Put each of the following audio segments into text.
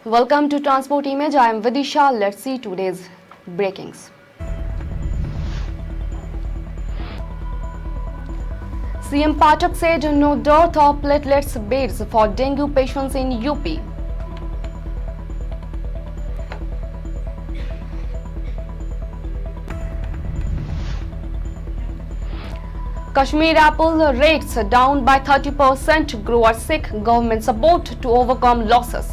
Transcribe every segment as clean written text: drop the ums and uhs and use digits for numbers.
Welcome to Transport Image. I am Vidisha. Let's see today's breakings. CM Pathak said no dearth of platelets beds for dengue patients in UP. Kashmir apple rates down by 30%. Growers seek government support to overcome losses.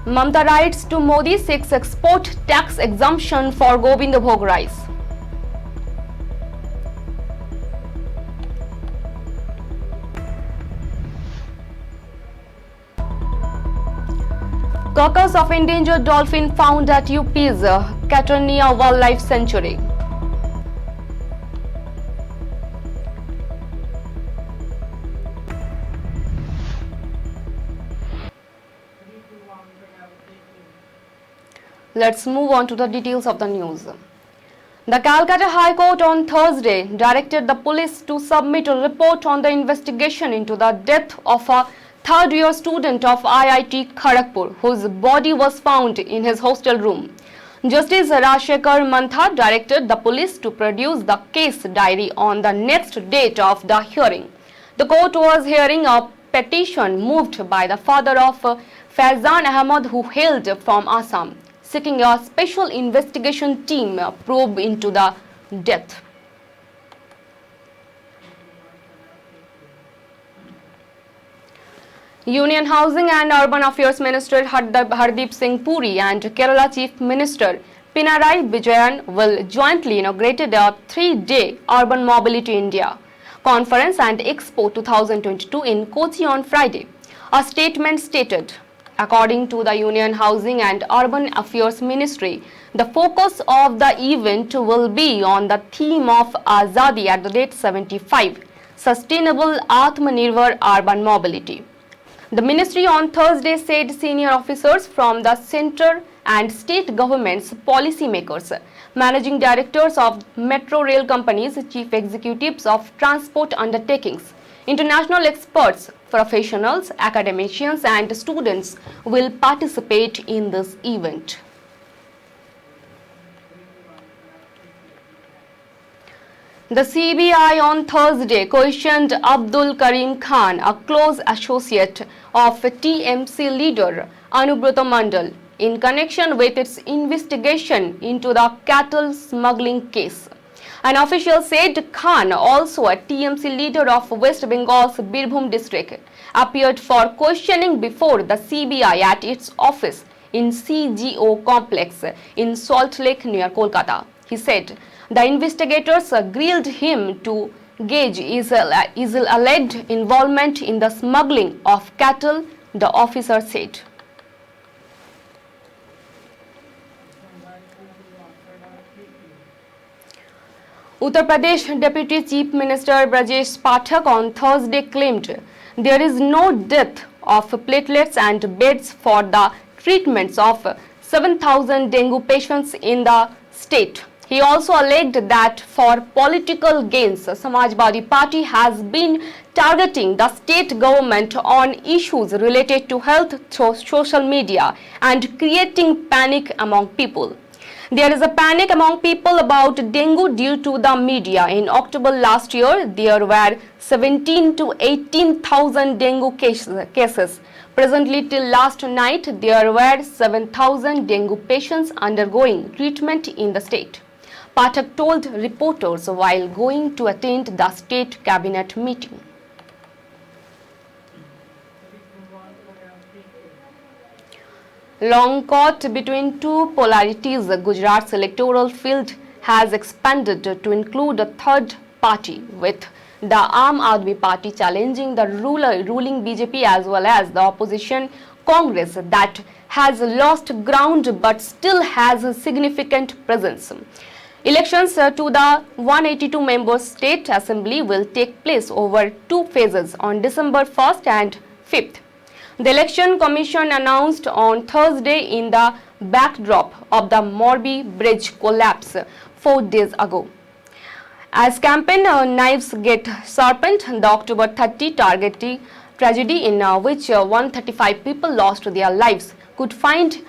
Mamta writes to Modi seeks export tax exemption for Govind Bhog rice. Carcass of endangered dolphin found at UP's Catania Wildlife Sanctuary. Let's move on to the details of the news. The Calcutta High Court on Thursday directed the police to submit a report on the investigation into the death of a third-year student of IIT Kharagpur, whose body was found in his hostel room. Justice Rajshekhar Mantha directed the police to produce the case diary on the next date of the hearing. The court was hearing a petition moved by the father of Faizan Ahmad, who hailed from Assam, seeking a special investigation team probe into the death. Union Housing and Urban Affairs Minister Hardeep Singh Puri and Kerala Chief Minister Pinarayi Vijayan will jointly inaugurate a 3-day Urban Mobility India Conference and Expo 2022 in Kochi on Friday. A statement stated, according to the Union Housing and Urban Affairs Ministry, the focus of the event will be on the theme of Azadi at the date 75, Sustainable Atmanirbhar Urban Mobility. The ministry on Thursday said senior officers from the centre and state governments, policymakers, managing directors of metro rail companies, chief executives of transport undertakings, international experts, professionals, academicians and students will participate in this event. The CBI on Thursday questioned Abdul Karim Khan, a close associate of TMC leader Anubrata Mandal, in connection with its investigation into the cattle smuggling case. An official said Khan, also a TMC leader of West Bengal's Birbhum district, appeared for questioning before the CBI at its office in CGO complex in Salt Lake near Kolkata. He said the investigators grilled him to gauge his alleged involvement in the smuggling of cattle, the officer said. Uttar Pradesh Deputy Chief Minister Brajesh Pathak on Thursday claimed there is no dearth of platelets and beds for the treatments of 7,000 dengue patients in the state. He also alleged that for political gains, Samajwadi Party has been targeting the state government on issues related to health through social media and creating panic among people. There is a panic among people about dengue due to the media. In October last year, there were 17 to 18,000 dengue cases. Presently, till last night, there were 7,000 dengue patients undergoing treatment in the state, Pathak told reporters while going to attend the state cabinet meeting. Long caught between two polarities, Gujarat's electoral field has expanded to include a third party, with the Aam Aadmi Party challenging the ruling BJP as well as the opposition Congress that has lost ground but still has a significant presence. Elections to the 182-member state assembly will take place over 2 phases on December 1st and 5th. The Election Commission announced on Thursday in the backdrop of the Morbi Bridge collapse, 4 days ago. As campaign knives get sharpened, the October 30 targeting tragedy in which 135 people lost their lives could find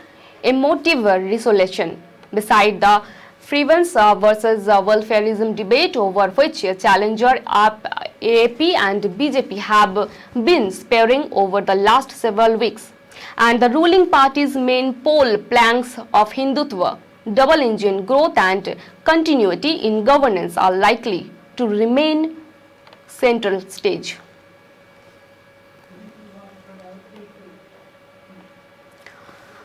emotive resolution. Beside the frivolous versus welfareism debate over which challenger AAP and BJP have been sparring over the last several weeks, and the ruling party's main poll planks of Hindutva, double engine growth and continuity in governance are likely to remain central stage.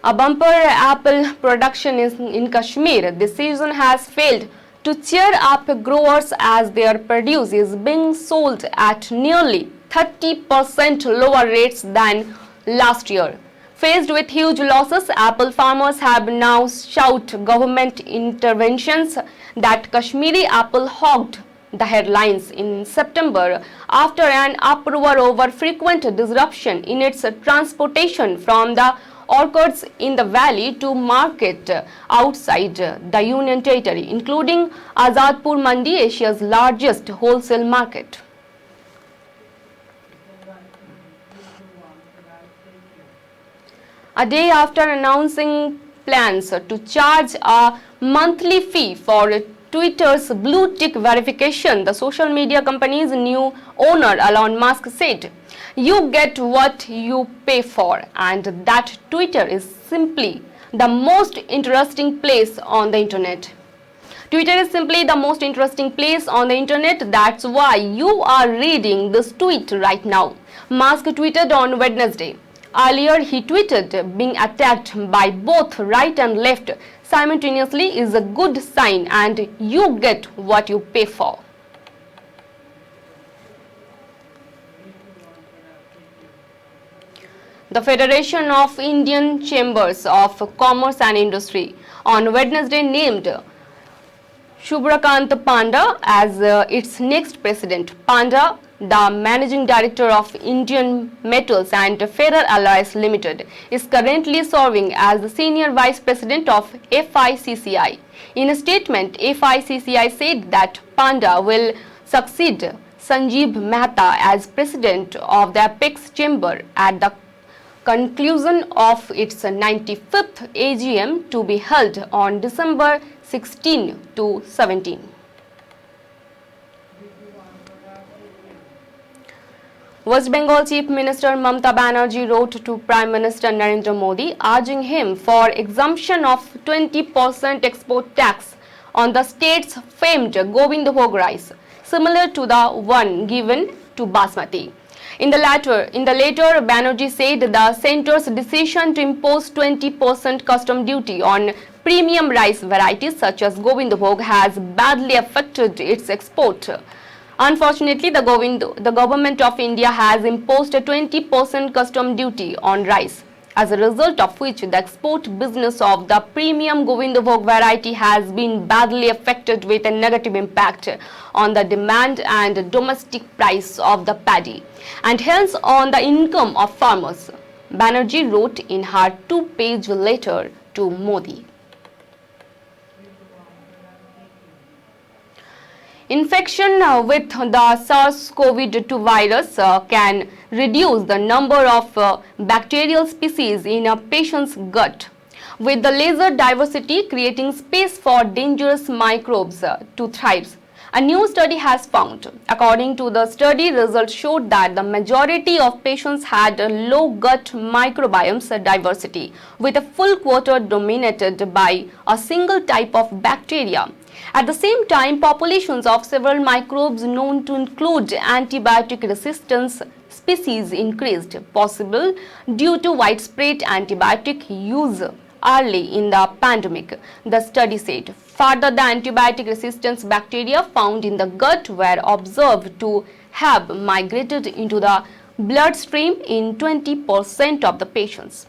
A bumper apple production in Kashmir this season has failed to cheer up growers as their produce is being sold at nearly 30% lower rates than last year. Faced with huge losses, apple farmers have now shouted government interventions that Kashmiri apple hogged the headlines in September after an uproar over frequent disruption in its transportation from the orchards in the valley to market outside the Union Territory, including Azadpur Mandi, Asia's largest wholesale market. A day after announcing plans to charge a monthly fee for Twitter's blue tick verification, the social media company's new owner Elon Musk said, "You get what you pay for," and that Twitter is simply the most interesting place on the internet. Twitter is simply the most interesting place on the internet. That's why you are reading this tweet right now, Musk tweeted on Wednesday. Earlier, he tweeted, "Being attacked by both right and left simultaneously is a good sign and you get what you pay for." The Federation of Indian Chambers of Commerce and Industry on Wednesday named Shubhrakant Panda as its next president. Panda, the managing director of Indian Metals and Ferrer Alloys Limited, is currently serving as the senior vice president of FICCI. In a statement, FICCI said that Panda will succeed Sanjeev Mehta as president of the Apex Chamber at the conclusion of its 95th AGM to be held on December 16 to 17. West Bengal Chief Minister Mamata Banerjee wrote to Prime Minister Narendra Modi urging him for exemption of 20% export tax on the state's famed Govindbhog rice, similar to the one given to Basmati. In the later, Banerjee said the centre's decision to impose 20% custom duty on premium rice varieties such as Govindbhog has badly affected its export. Unfortunately, the government of India has imposed a 20% custom duty on rice, as a result of which the export business of the premium Govindbhog variety has been badly affected with a negative impact on the demand and domestic price of the paddy, and hence on the income of farmers, Banerjee wrote in her 2-page letter to Modi. Infection with the SARS-CoV-2 virus can reduce the number of bacterial species in a patient's gut, with the lesser diversity creating space for dangerous microbes to thrive. A new study has found. According to the study, results showed that the majority of patients had a low gut microbiome diversity, with a full quarter dominated by a single type of bacteria. At the same time, populations of several microbes known to include antibiotic resistance species increased, possible due to widespread antibiotic use early in the pandemic, the study said. Further, the antibiotic resistance bacteria found in the gut were observed to have migrated into the bloodstream in 20% of the patients.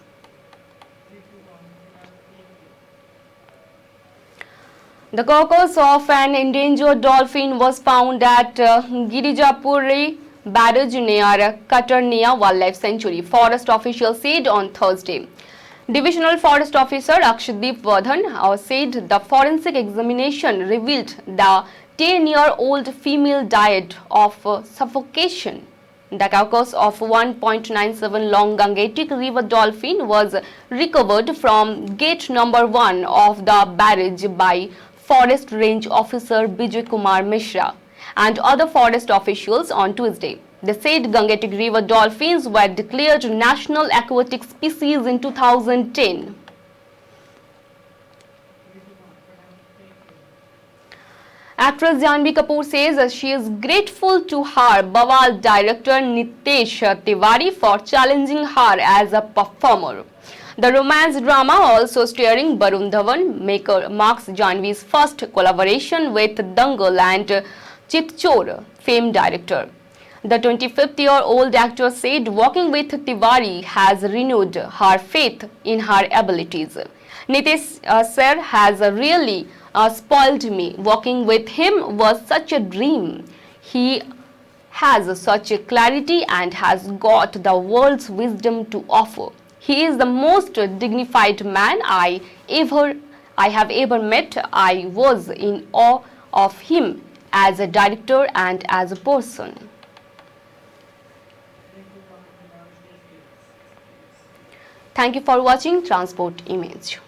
The carcass of an endangered dolphin was found at Girijapuri Barrage near Katarnia Wildlife Sanctuary, forest officials said on Thursday. Divisional Forest Officer Akshdeep Vardhan said the forensic examination revealed the 10-year-old female died of suffocation. The carcass of 1.97 long Gangetic river dolphin was recovered from gate number 1 of the barrage by Forest Range Officer Bijay Kumar Mishra and other forest officials on Tuesday. They said Gangetic river dolphins were declared national aquatic species in 2010. Actress Janhvi Kapoor says she is grateful to her Bawal director Nitesh Tiwari for challenging her as a performer. The romance drama, also starring Barun Dhawan, marks Janhvi's first collaboration with Dangal and Chitchor fame director. The 25-year-old actress said working with Tiwari has renewed her faith in her abilities. Nitesh sir has really spoiled me. Working with him was such a dream. He has such a clarity and has got the world's wisdom to offer. He is the most dignified man I have ever met. I was in awe of him as a director and as a person. Thank you for watching Transport Image.